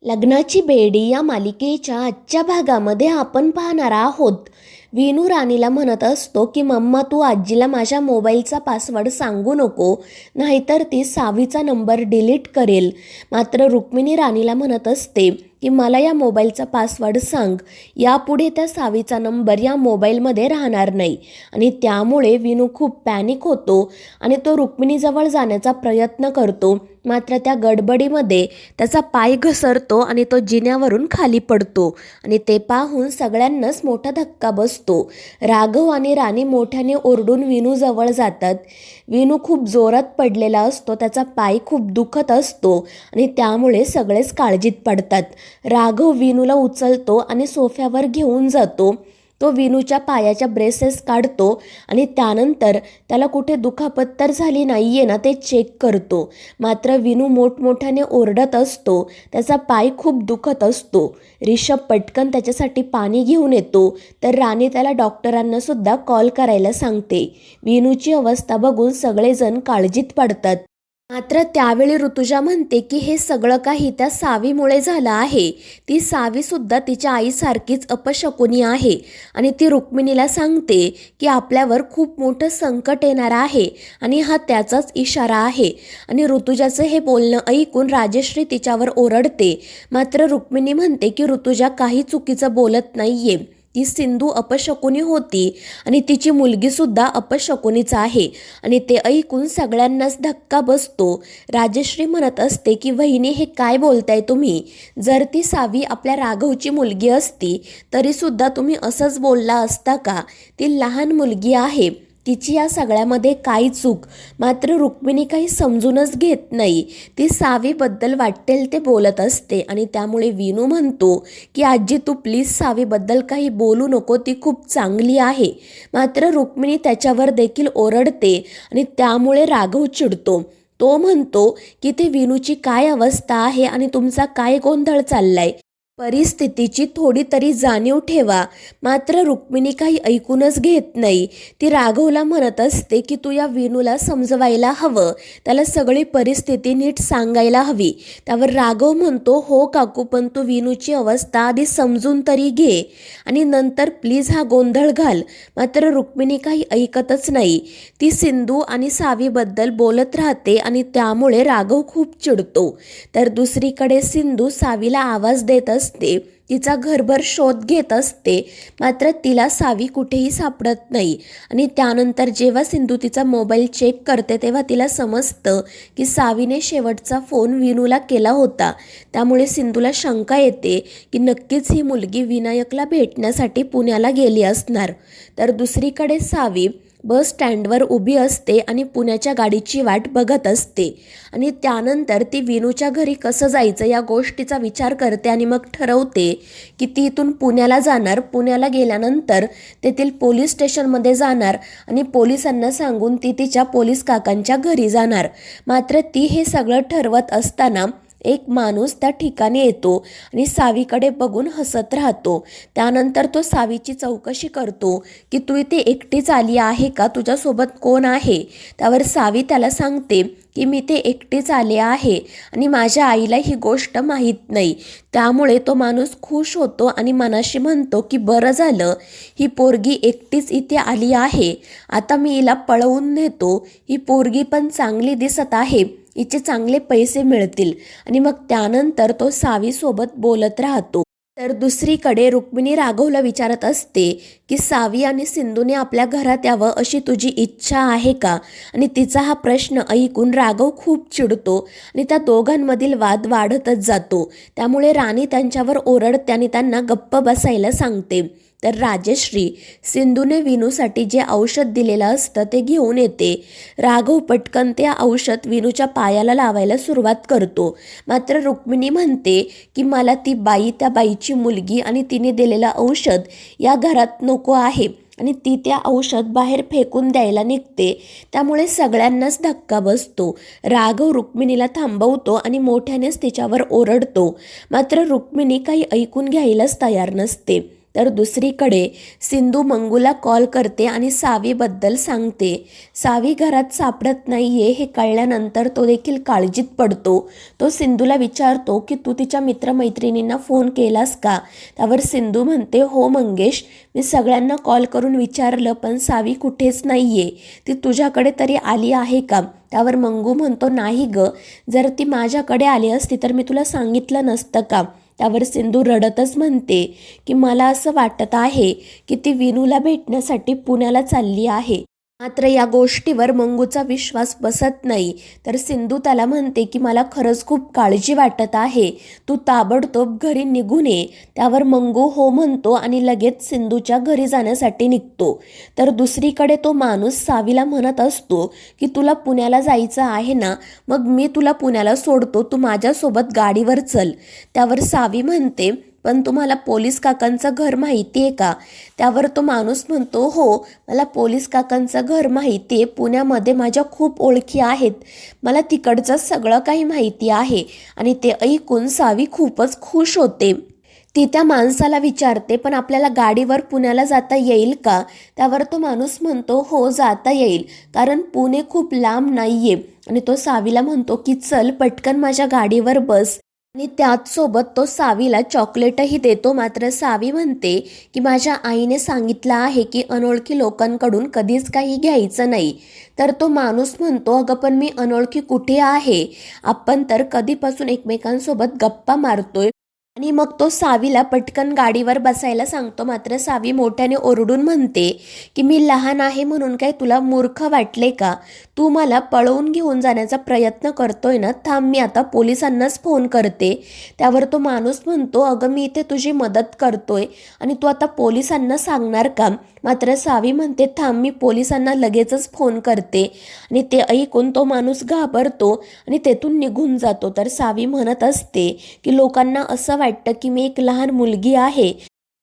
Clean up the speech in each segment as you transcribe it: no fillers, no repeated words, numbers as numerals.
लग्नाची बेडी या मालिकेच्या आजच्या भागामध्ये आपण पाहणार आहोत. विनू राणीला म्हणत असतो की मम्मा तू आजीला माझ्या मोबाईलचा पासवर्ड सांगू नको, नाहीतर ती सावीचा नंबर डिलीट करेल. मात्र रुक्मिणी राणीला म्हणत असते की मला या मोबाईलचा पासवर्ड सांग, यापुढे त्या सावीचा नंबर या मोबाईलमध्ये राहणार नाही. आणि त्यामुळे विनू खूप पॅनिक होतो आणि तो रुक्मिणीजवळ जाण्याचा प्रयत्न करतो. मात्र त्या गडबडीमध्ये त्याचा पाय घसरतो आणि तो जिन्यावरून खाली पडतो आणि ते पाहून सगळ्यांनाच मोठा धक्का बसतो. राघव आणि राणी मोठ्याने ओरडून विनूजवळ जातात. विनू खूप जोरात पडलेला असतो, त्याचा पाय खूप दुखत असतो आणि त्यामुळे सगळेच काळजीत पडतात. राघव विनूला उचलतो आणि सोफ्यावर घेऊन जातो. तो विनूच्या पायाच्या ब्रेसेस काढतो आणि त्यानंतर त्याला कुठे दुखापत तर झाली नाही आहे ना ते चेक करतो. मात्र विनू मोठमोठ्याने ओरडत असतो, त्याचा पाय खूप दुखत असतो. रिषभ पटकन त्याच्यासाठी पाणी घेऊन येतो, तर राणी त्याला डॉक्टरांना सुद्धा कॉल करायला सांगते. विनूची अवस्था बघून सगळेजण काळजीत पडतात. मात्र त्यावेळी ऋतुजा म्हणते की हे सगळं काही त्या सावीमुळे झालं आहे. ती सावीसुद्धा तिच्या आईसारखीच अपशकुनी आहे आणि ती रुक्मिणीला सांगते की आपल्यावर खूप मोठं संकट येणार आहे आणि हा त्याचाच इशारा आहे. आणि ऋतुजाचं हे बोलणं ऐकून राजश्री तिच्यावर ओरडते. मात्र रुक्मिणी म्हणते की ऋतुजा काही चुकीचं बोलत नाहीये. ती सिंधू अपशकुनी होती आणि तिची मुलगीसुद्धा अपशकुनीच आहे. आणि ते ऐकून सगळ्यांनाच धक्का बसतो. राजश्री म्हणत असते की वहिनी हे काय बोलताय तुम्ही? जर ती सावी आपल्या राघवची मुलगी असती तरीसुद्धा तुम्ही असंच बोलला असता का? ती लहान मुलगी आहे, तिची या सगळ्यामध्ये काही चूक. मात्र रुक्मिणी काही समजूनच घेत नाही. ती सावीबद्दल वाटेल ते बोलत असते आणि त्यामुळे विनू म्हणतो की आजी तू प्लीज सावीबद्दल काही बोलू नको, ती खूप चांगली आहे. मात्र रुक्मिणी त्याच्यावर देखील ओरडते आणि त्यामुळे राघव चिडतो. तो म्हणतो की ते विनूची काय अवस्था आहे आणि तुमचा काय गोंधळ चाललाय, परिस्थितीची थोडी तरी जाणीव ठेवा. मात्र रुक्मिणी काही ऐकूनच घेत नाही. ती राघवला म्हणत असते की तू या विनूला समजवायला हवं, त्याला सगळी परिस्थिती नीट सांगायला हवी. त्यावर राघव म्हणतो हो काकू, पण तू विनूची अवस्था आधी समजून तरी घे आणि नंतर प्लीज हा गोंधळ घाल. मात्र रुक्मिणी काही ऐकतच नाही. ती सिंधू आणि सावीबद्दल बोलत राहते आणि त्यामुळे राघव खूप चिडतो. तर दुसरीकडे सिंधू सावीला आवाज देत असते, तिचा घरभर शोध घेत असते. मात्र तिला सावी कुठेही सापडत नाही. आणि त्यानंतर जेव्हा सिंधू तिचा मोबाईल चेक करते तेव्हा तिला समजतं की सावीने शेवटचा फोन विनूला केला होता. त्यामुळे सिंधूला शंका येते की नक्कीच ही मुलगी विनायकला भेटण्यासाठी पुण्याला गेली असणार. तर दुसरीकडे सावी बस स्टँडवर उभी असते आणि पुण्याच्या गाडीची वाट बघत असते. आणि त्यानंतर ती विनूच्या घरी कसं जायचं या गोष्टीचा विचार करते आणि मग ठरवते की ती इथून पुण्याला जाणार. पुण्याला गेल्यानंतर तेथील पोलीस स्टेशनमध्ये जाणार आणि पोलिसांना सांगून ती तिच्या पोलीस काकांच्या घरी जाणार. मात्र ती हे सगळं ठरवत असताना एक माणूस त्या ठिकाणी येतो आणि सावीकडे बघून हसत राहतो. त्यानंतर तो सावीची चौकशी करतो की तू इथे एकटीच आली आहे का, तुझ्यासोबत कोण आहे? त्यावर सावी त्याला सांगते की मी ते एकटीच आले आहे आणि माझ्या आईला ही गोष्ट माहीत नाही. त्यामुळे तो माणूस खुश होतो आणि मनाशी म्हणतो की बरं झालं, ही पोरगी एकटीच इथे आली आहे, आता मी हिला पळवून नेतो. ही पोरगी पण चांगली दिसत आहे, हिचे चांगले पैसे मिळतील. आणि मग त्यानंतर तो सावीसोबत बोलत राहतो. तर दुसरीकडे रुक्मिणी राघवला विचारत असते की सावी आणि सिंधूने आपल्या घरात यावं अशी तुझी इच्छा आहे का? आणि तिचा हा प्रश्न ऐकून राघव खूप चिडतो आणि त्या दोघांमधील वाद वाढतच जातो. त्यामुळे राणी त्यांच्यावर ओरडते आणि त्यांना गप्प बसायला सांगते. तर राजश्री सिंधूने विनूसाठी जे औषध दिलेलं असतं ते घेऊन येते. राघव पटकन ते औषध विनूच्या पायाला लावायला सुरुवात करतो. मात्र रुक्मिणी म्हणते की मला ती बाई, त्या बाईची मुलगी आणि तिने दिलेलं औषध या घरात नको आहे आणि ती त्या औषध बाहेर फेकून द्यायला निघते. त्यामुळे सगळ्यांनाच धक्का बसतो. राघव रुक्मिणीला थांबवतो आणि मोठ्यानेच तिच्यावर ओरडतो. मात्र रुक्मिणी काही ऐकून घ्यायलाच तयार नसते. तर दुसरीकडे सिंधू मंगूला कॉल करते आणि सावीबद्दल सांगते. सावी घरात सापडत नाहीये हे कळल्यानंतर तो देखील काळजीत पडतो. तो सिंधूला विचारतो की तू तिच्या मित्रमैत्रिणींना फोन केलास का? त्यावर सिंधू म्हणते, हो मंगेश, मी सगळ्यांना कॉल करून विचारलं पण सावी कुठेच नाहीये. ती तुझ्याकडे तरी आली आहे का? त्यावर मंगू म्हणतो, नाही ग, जर ती माझ्याकडे आली असती तर मी तुला सांगितलं नसतं का? त्यावर सिंधू रडतच म्हणते की मला असं वाटत आहे की ती विनूला भेटण्यासाठी पुण्याला चालली आहे. मात्र या गोष्टीवर मंगूचा विश्वास बसत नाही. तर सिंधू त्याला म्हणते की मला खरंच खूप काळजी वाटत आहे, तू ताबडतोब घरी निघून ये. त्यावर मंगू हो म्हणतो आणि लगेच सिंधूच्या घरी जाण्यासाठी निघतो. तर दुसरीकडे तो माणूस सावीला म्हणत असतो की तुला पुण्याला जायचं आहे ना, मग मी तुला पुण्याला सोडतो, तू माझ्यासोबत गाडीवर चल. त्यावर सावी म्हणते, पण तुम्हाला पोलीस काकांचं घर माहिती आहे का? त्यावर तो माणूस म्हणतो, हो, मला पोलीस काकांचं घर माहिती आहे. पुण्यामध्ये माझ्या खूप ओळखी आहेत, मला तिकडचं सगळं काही माहिती आहे. आणि ते ऐकून सावी खूपच खुश होते. ती त्या माणसाला विचारते, पण आपल्याला गाडीवर पुण्याला जाता येईल का? त्यावर तो माणूस म्हणतो, हो, जाता येईल, कारण पुणे खूप लांब नाहीये. आणि तो सावीला म्हणतो की चल पटकन माझ्या गाडीवर बस. आणि त्याचसोबत तो सावीला चॉकलेटही देतो. मात्र सावी म्हणते की माझ्या आईने सांगितलं आहे की अनोळखी लोकांकडून कधीच काही घ्यायचं नाही. तर तो माणूस म्हणतो, अगं पण मी अनोळखी कुठे आहे, आपण तर कधीपासून एकमेकांसोबत गप्पा मारतोय. आणि मग तो सावीला पटकन गाडीवर बसायला सांगतो. मात्र सावी मोठ्याने ओरडून म्हणते की मी लहान आहे म्हणून काय तुला मूर्ख वाटले का? तू मला पळवून घेऊन जाण्याचा प्रयत्न करतोय ना, थांब, मी आता पोलिसांनाच फोन करते. त्यावर तो माणूस म्हणतो, अगं मी इथे तुझी मदत करतोय आणि तू आता पोलिसांना सांगणार का? मात्र सावी म्हणते, थांब, मी पोलिसांना लगेचच फोन करते. आणि ते ऐकून तो माणूस घाबरतो आणि तेथून निघून जातो. तर सावी म्हणत असते की लोकांना असं वाटतं की मी एक लहान मुलगी आहे,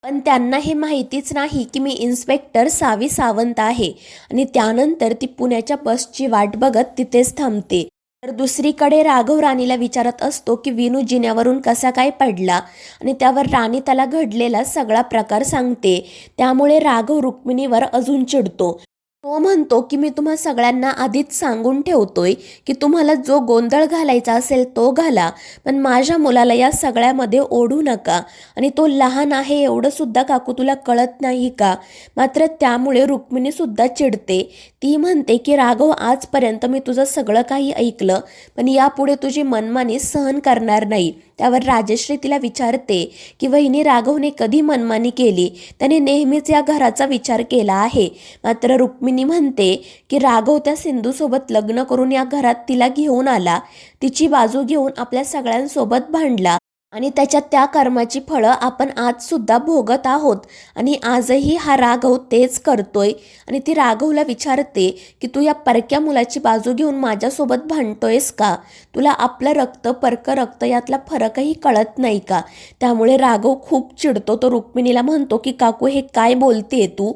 पण त्यांना हे माहितीच नाही की मी इन्स्पेक्टर सावी सावंत आहे. आणि त्यानंतर ती पुण्याच्या बसची वाट बघत तिथेच थांबते. तर दुसरीकडे राघव राणीला विचारत असतो की विनू जिन्यावरून कसा काय पडला. आणि त्यावर राणी त्याला घडलेला सगळा प्रकार सांगते. त्यामुळे राघव रुक्मिणीवर अजून चिडतो. तो म्हणतो की मी तुम्हा सगळ्यांना आधीच सांगून ठेवतोय की तुम्हाला जो गोंधळ घालायचा असेल तो घाला, पण माझ्या मुलाला या सगळ्यामध्ये ओढू नका. आणि तो लहान आहे एवढं सुद्धा काकू तुला कळत नाही का? मात्र त्यामुळे रुक्मिणी सुद्धा चिडते. ती म्हणते की राघव, आजपर्यंत मी तुझं सगळं काही ऐकलं, पण यापुढे तुझी मनमानी सहन करणार नाही. त्यावर राजश्री तिला विचारते की वहिनी, राघवने कधी मनमानी केली? त्याने नेहमीच या घराचा विचार केला आहे. मात्र रुक्मिणी म्हणते की राघव त्या सिंधूसोबत लग्न करून या घरात तिला घेऊन आला, तिची बाजू घेऊन आपल्या सगळ्यांसोबत भांडला आणि त्याच्या त्या कर्माची फळं आपण आज सुद्धा भोगत आहोत. आणि आजही हा राघव तेच करतोय. आणि ती राघवला विचारते की तू या परक्या मुलाची बाजू घेऊन माझ्यासोबत भांडतोयस का? तुला आपलं रक्त परक रक्त यातला फरकही कळत नाही का? त्यामुळे राघव खूप चिडतो. तो रुक्मिणीला म्हणतो की काकू, हे काय बोलतेय तू?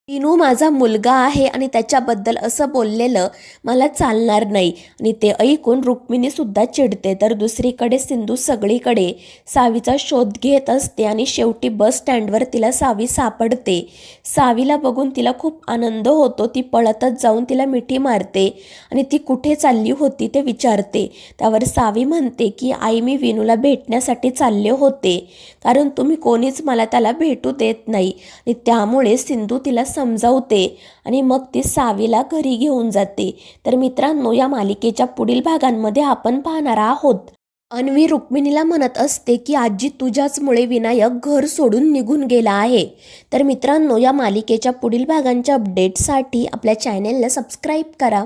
विनू माझा मुलगा आहे आणि त्याच्याबद्दल असं बोललेलं मला चालणार नाही. आणि ते ऐकून रुक्मिणी सुद्धा चिडते. तर दुसरीकडे सिंधू सगळीकडे सावीचा शोध घेत असते आणि शेवटी बस स्टँडवर तिला सावी सापडते. सावीला बघून तिला खूप आनंद होतो. ती पळतच जाऊन तिला मिठी मारते आणि ती कुठे चालली होती ते विचारते. त्यावर सावी म्हणते की आई, मी विनूला भेटण्यासाठी चालले होते, कारण तुम्ही कोणीच मला त्याला भेटू देत नाही. आणि त्यामुळे सिंधू तिला समजावते आणि मग ती सावीला घरी घेऊन जाते. तर मित्रांनो, या मालिकेच्या पुढील भागांमध्ये आपण पाहणार आहोत, अन्वी रुक्मिणीला म्हणत असते की आजी, तुझ्याचमुळे विनायक घर सोडून निघून गेला आहे. तर मित्रांनो, या मालिकेच्या पुढील भागांच्या अपडेटसाठी आपल्या चॅनेलला सबस्क्राईब करा.